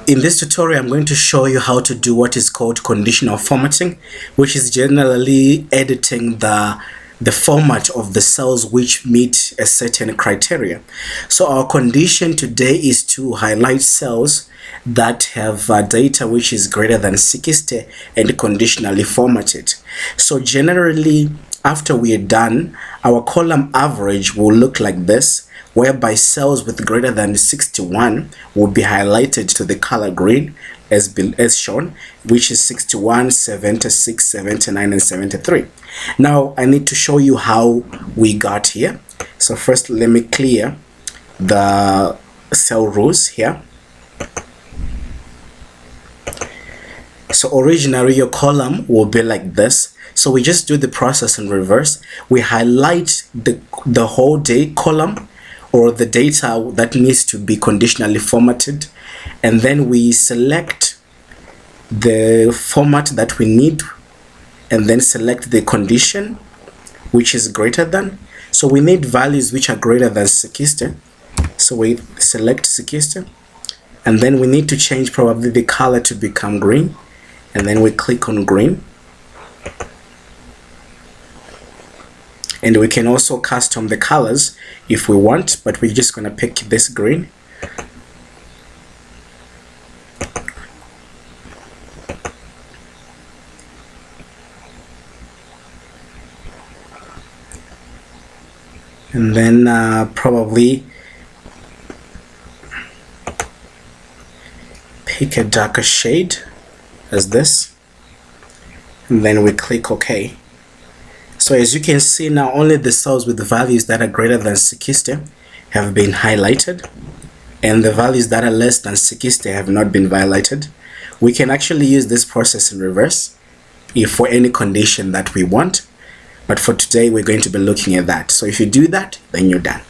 In this tutorial, I'm going to show you how to do what is called conditional formatting, which is generally editing the format of the cells which meet a certain criteria. So our condition today is to highlight cells that have data which is greater than 60 and conditionally formatted. So generally, after we are done, our column average will look like this, whereby cells with greater than 61 will be highlighted to the color green as shown, which is 61, 76, 79, and 73. Now I need to show you how we got here. So first, let me clear the cell rows here. So originally your column will be like this. So we just do the process in reverse. We highlight the whole day column, or the data that needs to be conditionally formatted, and then we select the format that we need, and then select the condition which is greater than. So we need values which are greater than 60. So we select 60, and then we need to change probably the color to become green, and then we click on green. And we can also custom the colors if we want, but we're just going to pick this green. And then probably pick a darker shade as this. And then we click OK. So as you can see now, only the cells with the values that are greater than 60 have been highlighted, and the values that are less than 60 have not been highlighted. We can actually use this process in reverse if for any condition that we want, but for today we're going to be looking at that. So if you do that, then you're done.